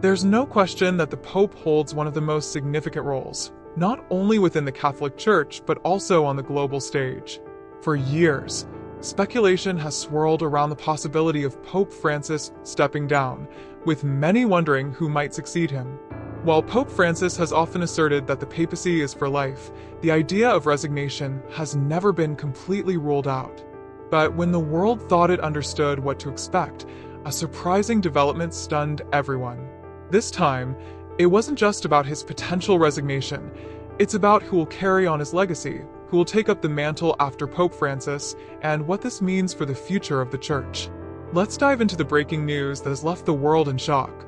There's no question that the Pope holds one of the most significant roles, not only within the Catholic Church, but also on the global stage. For years, speculation has swirled around the possibility of Pope Francis stepping down, with many wondering who might succeed him. While Pope Francis has often asserted that the papacy is for life, the idea of resignation has never been completely ruled out. But when the world thought it understood what to expect, a surprising development stunned everyone. This time, it wasn't just about his potential resignation. It's about who will carry on his legacy, who will take up the mantle after Pope Francis, and what this means for the future of the Church. Let's dive into the breaking news that has left the world in shock.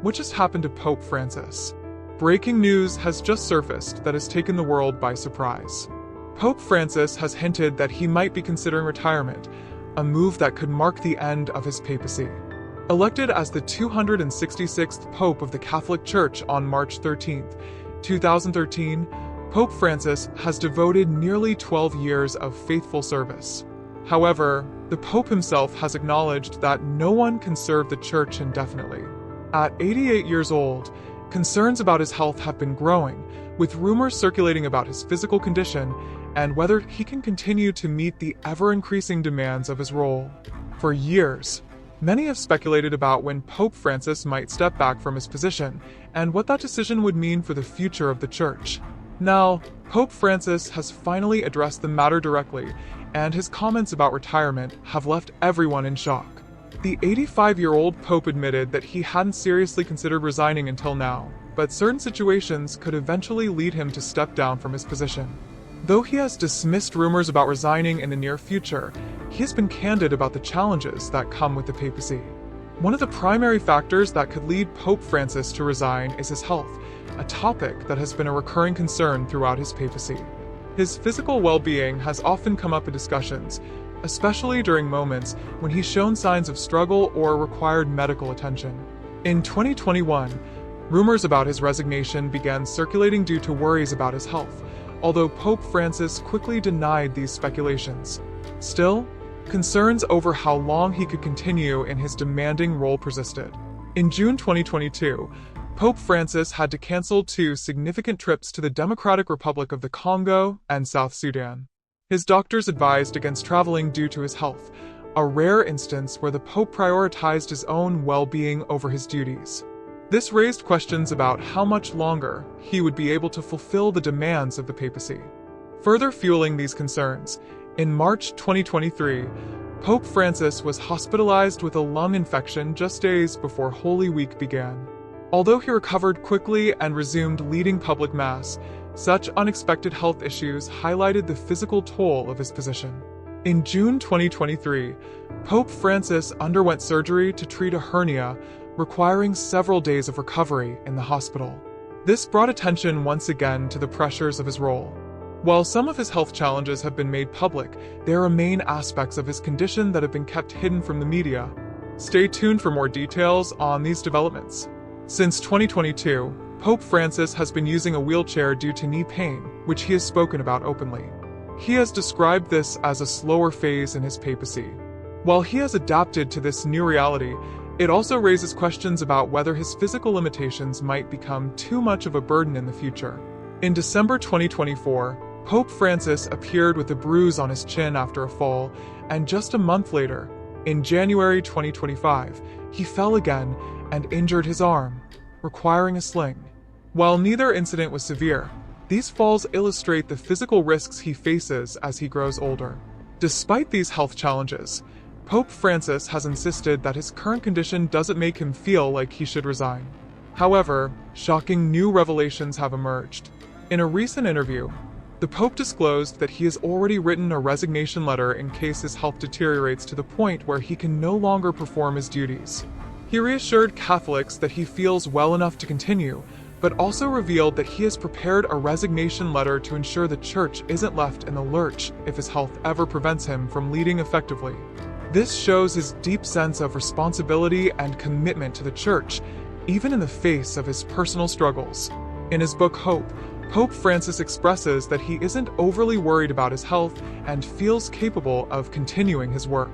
What just happened to Pope Francis? Breaking news has just surfaced that has taken the world by surprise. Pope Francis has hinted that he might be considering retirement, a move that could mark the end of his papacy. Elected as the 266th Pope of the Catholic Church on March 13, 2013, Pope Francis has devoted nearly 12 years of faithful service. However, the Pope himself has acknowledged that no one can serve the Church indefinitely. At 88 years old, concerns about his health have been growing, with rumors circulating about his physical condition and whether he can continue to meet the ever-increasing demands of his role. For years, many have speculated about when Pope Francis might step back from his position and what that decision would mean for the future of the Church. Now, Pope Francis has finally addressed the matter directly, and his comments about retirement have left everyone in shock. The 85-year-old Pope admitted that he hadn't seriously considered resigning until now, but certain situations could eventually lead him to step down from his position. Though he has dismissed rumors about resigning in the near future, he has been candid about the challenges that come with the papacy. One of the primary factors that could lead Pope Francis to resign is his health, a topic that has been a recurring concern throughout his papacy. His physical well-being has often come up in discussions, especially during moments when he's shown signs of struggle or required medical attention. In 2021, rumors about his resignation began circulating due to worries about his health, although Pope Francis quickly denied these speculations. Still, concerns over how long he could continue in his demanding role persisted. In June 2022, Pope Francis had to cancel 2 significant trips to the Democratic Republic of the Congo and South Sudan. His doctors advised against traveling due to his health, a rare instance where the Pope prioritized his own well-being over his duties. This raised questions about how much longer he would be able to fulfill the demands of the papacy. Further fueling these concerns, in March 2023, Pope Francis was hospitalized with a lung infection just days before Holy Week began. Although he recovered quickly and resumed leading public mass, such unexpected health issues highlighted the physical toll of his position. In June 2023, Pope Francis underwent surgery to treat a hernia, requiring several days of recovery in the hospital. This brought attention once again to the pressures of his role. While some of his health challenges have been made public, there remain aspects of his condition that have been kept hidden from the media. Stay tuned for more details on these developments. Since 2022, Pope Francis has been using a wheelchair due to knee pain, which he has spoken about openly. He has described this as a slower phase in his papacy. While he has adapted to this new reality, it also raises questions about whether his physical limitations might become too much of a burden in the future. In December 2024, Pope Francis appeared with a bruise on his chin after a fall, and just a month later, in January 2025, he fell again and injured his arm, requiring a sling. While neither incident was severe, these falls illustrate the physical risks he faces as he grows older. Despite these health challenges, Pope Francis has insisted that his current condition doesn't make him feel like he should resign. However, shocking new revelations have emerged. In a recent interview, the Pope disclosed that he has already written a resignation letter in case his health deteriorates to the point where he can no longer perform his duties. He reassured Catholics that he feels well enough to continue, but also revealed that he has prepared a resignation letter to ensure the Church isn't left in the lurch if his health ever prevents him from leading effectively. This shows his deep sense of responsibility and commitment to the Church, even in the face of his personal struggles. In his book Hope, Pope Francis expresses that he isn't overly worried about his health and feels capable of continuing his work.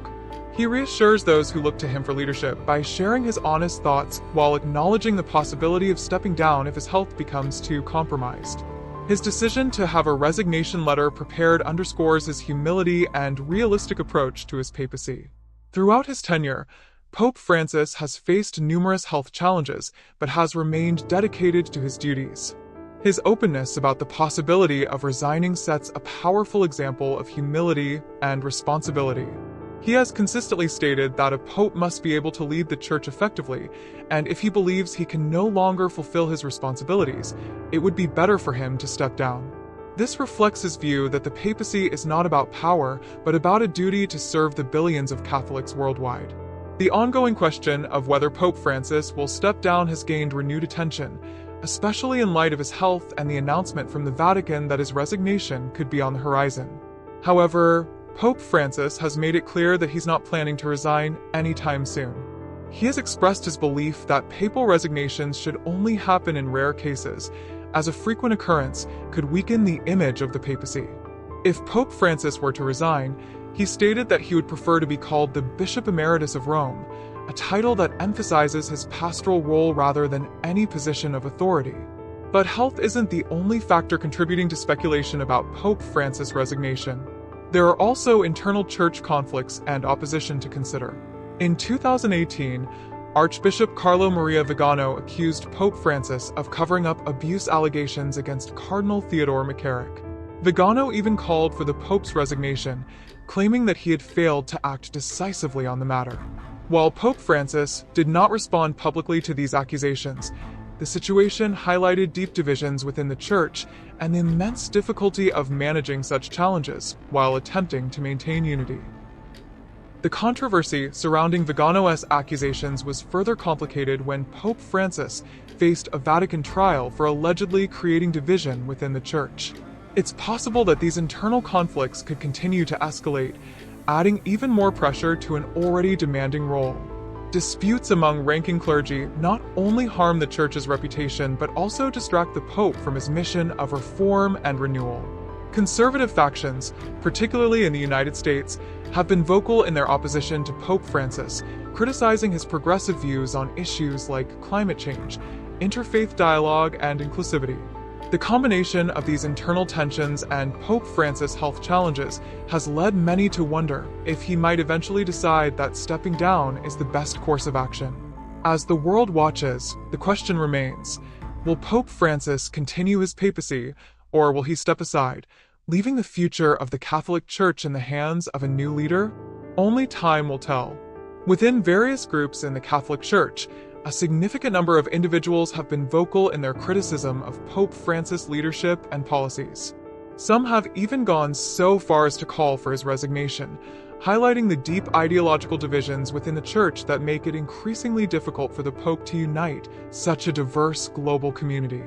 He reassures those who look to him for leadership by sharing his honest thoughts while acknowledging the possibility of stepping down if his health becomes too compromised. His decision to have a resignation letter prepared underscores his humility and realistic approach to his papacy. Throughout his tenure, Pope Francis has faced numerous health challenges but has remained dedicated to his duties. His openness about the possibility of resigning sets a powerful example of humility and responsibility. He has consistently stated that a pope must be able to lead the church effectively, and if he believes he can no longer fulfill his responsibilities, it would be better for him to step down. This reflects his view that the papacy is not about power, but about a duty to serve the billions of Catholics worldwide. The ongoing question of whether Pope Francis will step down has gained renewed attention, especially in light of his health and the announcement from the Vatican that his resignation could be on the horizon. However, Pope Francis has made it clear that he's not planning to resign anytime soon. He has expressed his belief that papal resignations should only happen in rare cases, as a frequent occurrence could weaken the image of the papacy. If Pope Francis were to resign, he stated that he would prefer to be called the Bishop Emeritus of Rome, a title that emphasizes his pastoral role rather than any position of authority. But health isn't the only factor contributing to speculation about Pope Francis' resignation. There are also internal church conflicts and opposition to consider. In 2018, Archbishop Carlo Maria Vigano accused Pope Francis of covering up abuse allegations against Cardinal Theodore McCarrick. Vigano even called for the Pope's resignation, claiming that he had failed to act decisively on the matter. While Pope Francis did not respond publicly to these accusations, the situation highlighted deep divisions within the Church and the immense difficulty of managing such challenges while attempting to maintain unity. The controversy surrounding Vigano's accusations was further complicated when Pope Francis faced a Vatican trial for allegedly creating division within the Church. It's possible that these internal conflicts could continue to escalate, adding even more pressure to an already demanding role. Disputes among ranking clergy not only harm the Church's reputation but also distract the Pope from his mission of reform and renewal. Conservative factions, particularly in the United States, have been vocal in their opposition to Pope Francis, criticizing his progressive views on issues like climate change, interfaith dialogue, and inclusivity. The combination of these internal tensions and Pope Francis' health challenges has led many to wonder if he might eventually decide that stepping down is the best course of action. As the world watches, the question remains, will Pope Francis continue his papacy, or will he step aside, leaving the future of the Catholic Church in the hands of a new leader? Only time will tell. Within various groups in the Catholic Church, a significant number of individuals have been vocal in their criticism of Pope Francis' leadership and policies. Some have even gone so far as to call for his resignation, highlighting the deep ideological divisions within the Church that make it increasingly difficult for the Pope to unite such a diverse global community.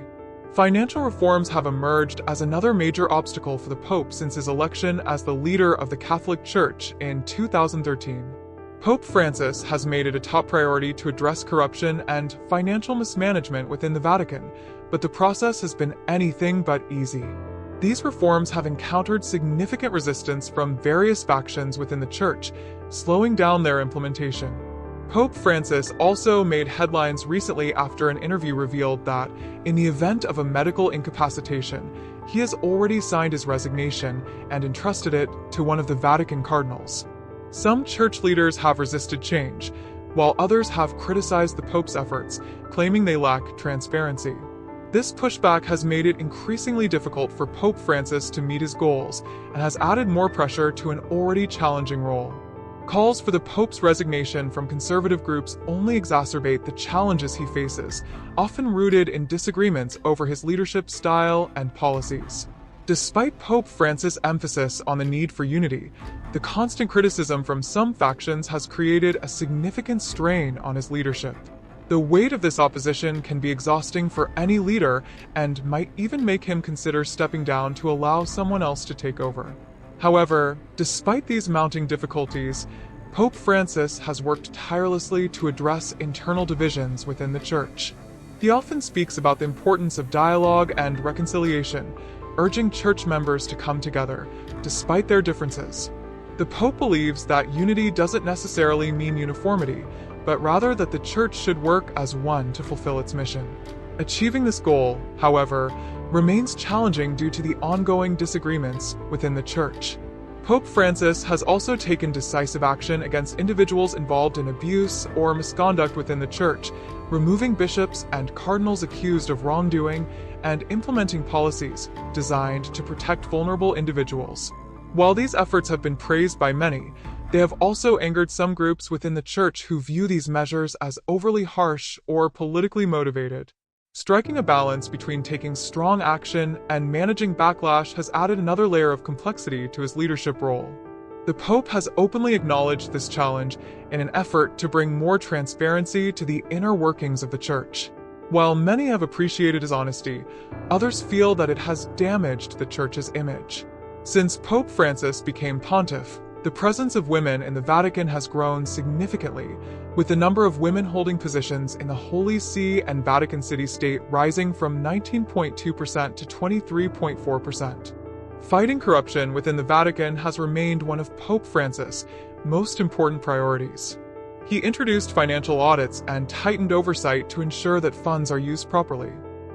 Financial reforms have emerged as another major obstacle for the Pope since his election as the leader of the Catholic Church in 2013. Pope Francis has made it a top priority to address corruption and financial mismanagement within the Vatican, but the process has been anything but easy. These reforms have encountered significant resistance from various factions within the Church, slowing down their implementation. Pope Francis also made headlines recently after an interview revealed that, in the event of a medical incapacitation, he has already signed his resignation and entrusted it to one of the Vatican cardinals. Some church leaders have resisted change, while others have criticized the Pope's efforts, claiming they lack transparency. This pushback has made it increasingly difficult for Pope Francis to meet his goals and has added more pressure to an already challenging role. Calls for the Pope's resignation from conservative groups only exacerbate the challenges he faces, often rooted in disagreements over his leadership style and policies. Despite Pope Francis' emphasis on the need for unity, the constant criticism from some factions has created a significant strain on his leadership. The weight of this opposition can be exhausting for any leader and might even make him consider stepping down to allow someone else to take over. However, despite these mounting difficulties, Pope Francis has worked tirelessly to address internal divisions within the Church. He often speaks about the importance of dialogue and reconciliation, urging church members to come together, despite their differences. The Pope believes that unity doesn't necessarily mean uniformity, but rather that the Church should work as one to fulfill its mission. Achieving this goal, however, remains challenging due to the ongoing disagreements within the Church. Pope Francis has also taken decisive action against individuals involved in abuse or misconduct within the Church, removing bishops and cardinals accused of wrongdoing and implementing policies designed to protect vulnerable individuals. While these efforts have been praised by many, they have also angered some groups within the Church who view these measures as overly harsh or politically motivated. Striking a balance between taking strong action and managing backlash has added another layer of complexity to his leadership role. The Pope has openly acknowledged this challenge in an effort to bring more transparency to the inner workings of the Church. While many have appreciated his honesty, others feel that it has damaged the Church's image. Since Pope Francis became pontiff, the presence of women in the Vatican has grown significantly, with the number of women holding positions in the Holy See and Vatican City State rising from 19.2% to 23.4%. Fighting corruption within the Vatican has remained one of Pope Francis' most important priorities. He introduced financial audits and tightened oversight to ensure that funds are used properly.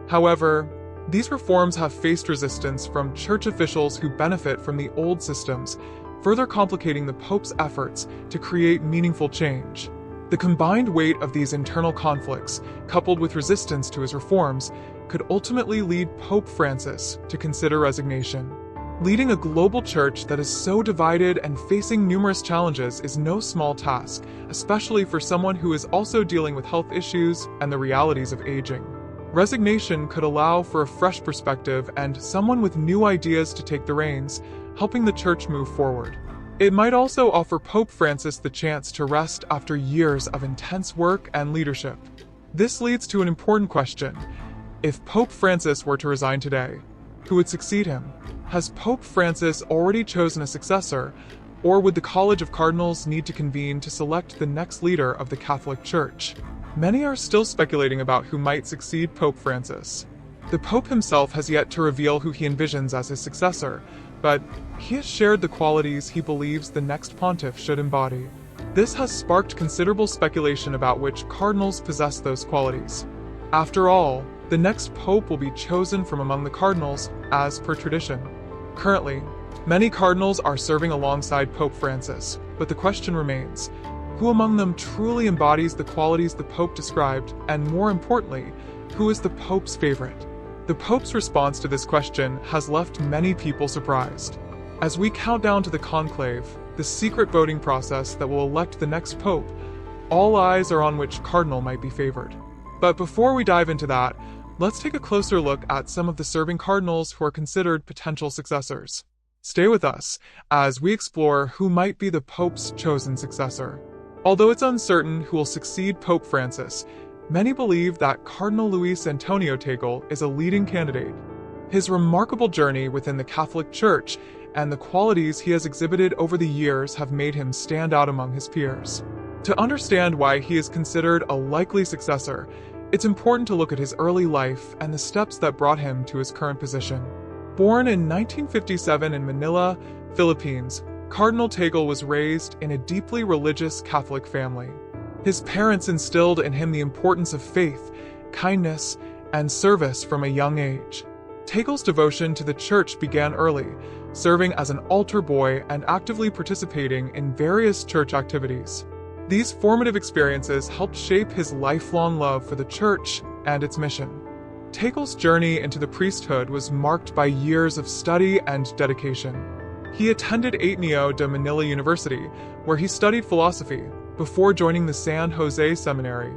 However, these reforms have faced resistance from Church officials who benefit from the old systems, further complicating the Pope's efforts to create meaningful change. The combined weight of these internal conflicts, coupled with resistance to his reforms, could ultimately lead Pope Francis to consider resignation. Leading a global church that is so divided and facing numerous challenges is no small task, especially for someone who is also dealing with health issues and the realities of aging. Resignation could allow for a fresh perspective and someone with new ideas to take the reins, helping the Church move forward. It might also offer Pope Francis the chance to rest after years of intense work and leadership. This leads to an important question. If Pope Francis were to resign today, who would succeed him? Has Pope Francis already chosen a successor, or would the College of Cardinals need to convene to select the next leader of the Catholic Church? Many are still speculating about who might succeed Pope Francis. The Pope himself has yet to reveal who he envisions as his successor, but he has shared the qualities he believes the next pontiff should embody. This has sparked considerable speculation about which cardinals possess those qualities. After all, the next pope will be chosen from among the cardinals, as per tradition. Currently, many cardinals are serving alongside Pope Francis, but the question remains, who among them truly embodies the qualities the Pope described, and more importantly, who is the Pope's favorite? The Pope's response to this question has left many people surprised. As we count down to the conclave, the secret voting process that will elect the next Pope, all eyes are on which cardinal might be favored. But before we dive into that, let's take a closer look at some of the serving cardinals who are considered potential successors. Stay with us as we explore who might be the Pope's chosen successor. Although it's uncertain who will succeed Pope Francis, many believe that Cardinal Luis Antonio Tagle is a leading candidate. His remarkable journey within the Catholic Church and the qualities he has exhibited over the years have made him stand out among his peers. To understand why he is considered a likely successor, it's important to look at his early life and the steps that brought him to his current position. Born in 1957 in Manila, Philippines, Cardinal Tagle was raised in a deeply religious Catholic family. His parents instilled in him the importance of faith, kindness, and service from a young age. Tagle's devotion to the Church began early, serving as an altar boy and actively participating in various church activities. These formative experiences helped shape his lifelong love for the Church and its mission. Tagle's journey into the priesthood was marked by years of study and dedication. He attended Ateneo de Manila University, where he studied philosophy, before joining the San Jose Seminary.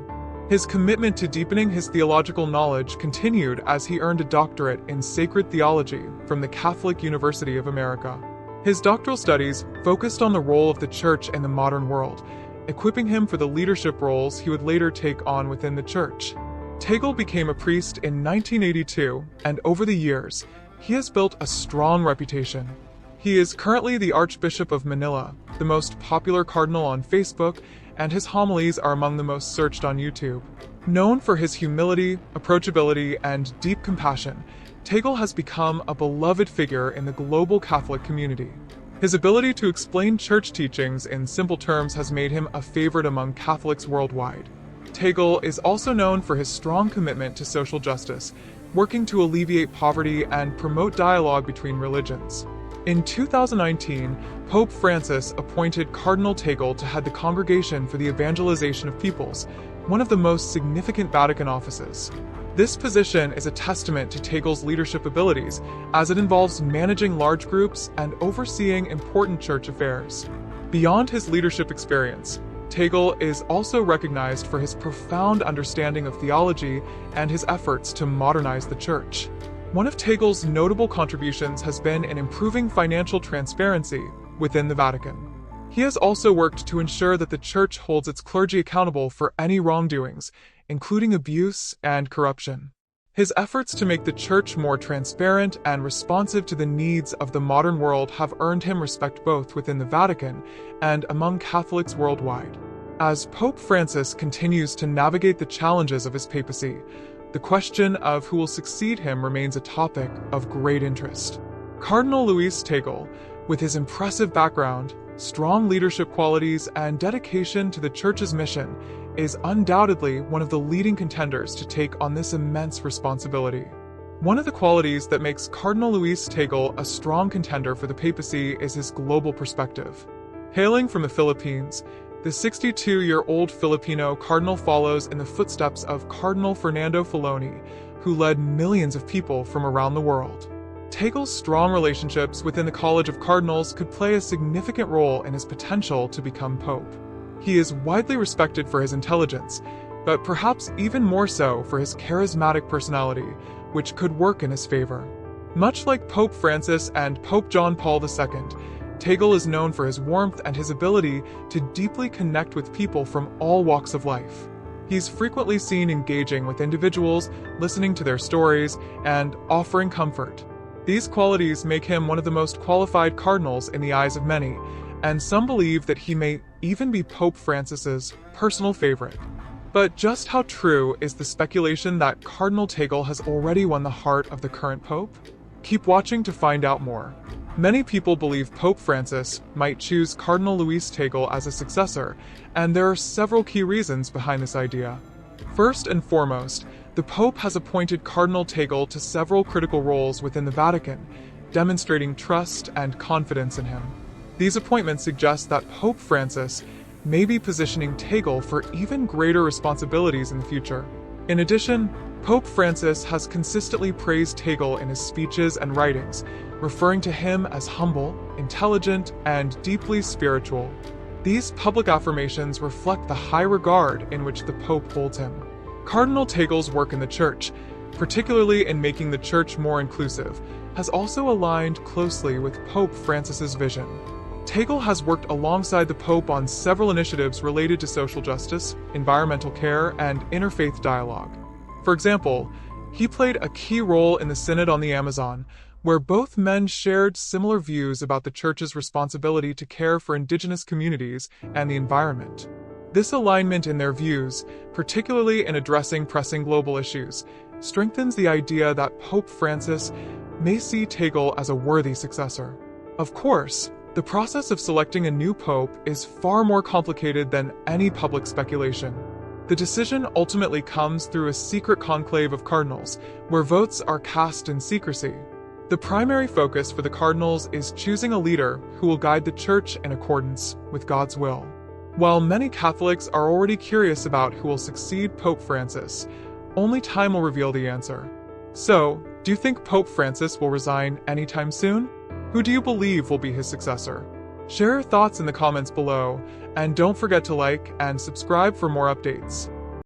His commitment to deepening his theological knowledge continued as he earned a doctorate in sacred theology from the Catholic University of America. His doctoral studies focused on the role of the Church in the modern world, equipping him for the leadership roles he would later take on within the Church. Tagle became a priest in 1982, and over the years, he has built a strong reputation. He is currently the Archbishop of Manila, the most popular cardinal on Facebook, and his homilies are among the most searched on YouTube. Known for his humility, approachability, and deep compassion, Tagle has become a beloved figure in the global Catholic community. His ability to explain church teachings in simple terms has made him a favorite among Catholics worldwide. Tegal is also known for his strong commitment to social justice, working to alleviate poverty and promote dialogue between religions. In 2019, Pope Francis appointed Cardinal Tegal to head the Congregation for the Evangelization of Peoples, one of the most significant Vatican offices. This position is a testament to Tegal's leadership abilities, as it involves managing large groups and overseeing important church affairs. Beyond his leadership experience, Tegal is also recognized for his profound understanding of theology and his efforts to modernize the church. One of Tegal's notable contributions has been in improving financial transparency within the Vatican. He has also worked to ensure that the church holds its clergy accountable for any wrongdoings, including abuse and corruption. His efforts to make the church more transparent and responsive to the needs of the modern world have earned him respect both within the Vatican and among Catholics worldwide. As Pope Francis continues to navigate the challenges of his papacy, the question of who will succeed him remains a topic of great interest. Cardinal Luis Tegal, with his impressive background, strong leadership qualities, and dedication to the Church's mission, is undoubtedly one of the leading contenders to take on this immense responsibility. One of the qualities that makes Cardinal Luis Tegal a strong contender for the papacy is his global perspective. Hailing from the Philippines, the 62-year-old Filipino cardinal follows in the footsteps of Cardinal Fernando Filoni, who led millions of people from around the world. Tegal's strong relationships within the College of Cardinals could play a significant role in his potential to become pope. He is widely respected for his intelligence, but perhaps even more so for his charismatic personality, which could work in his favor. Much like Pope Francis and Pope John Paul II, Tegal is known for his warmth and his ability to deeply connect with people from all walks of life. He's frequently seen engaging with individuals, listening to their stories, and offering comfort. These qualities make him one of the most qualified cardinals in the eyes of many, and some believe that he may even be Pope Francis's personal favorite. But just how true is the speculation that Cardinal Tegal has already won the heart of the current pope? Keep watching to find out more. Many people believe Pope Francis might choose Cardinal Luis Tegal as a successor, and there are several key reasons behind this idea. First and foremost, the Pope has appointed Cardinal Tegal to several critical roles within the Vatican, demonstrating trust and confidence in him. These appointments suggest that Pope Francis may be positioning Tegal for even greater responsibilities in the future. In addition, Pope Francis has consistently praised Tegal in his speeches and writings, referring to him as humble, intelligent, and deeply spiritual. These public affirmations reflect the high regard in which the Pope holds him. Cardinal Tegal's work in the Church, particularly in making the Church more inclusive, has also aligned closely with Pope Francis's vision. Tegal has worked alongside the Pope on several initiatives related to social justice, environmental care, and interfaith dialogue. For example, he played a key role in the Synod on the Amazon, where both men shared similar views about the Church's responsibility to care for indigenous communities and the environment. This alignment in their views, particularly in addressing pressing global issues, strengthens the idea that Pope Francis may see Tegal as a worthy successor. Of course, the process of selecting a new pope is far more complicated than any public speculation. The decision ultimately comes through a secret conclave of cardinals, where votes are cast in secrecy. The primary focus for the cardinals is choosing a leader who will guide the Church in accordance with God's will. While many Catholics are already curious about who will succeed Pope Francis, only time will reveal the answer. So, do you think Pope Francis will resign anytime soon? Who do you believe will be his successor? Share your thoughts in the comments below, and don't forget to like and subscribe for more updates.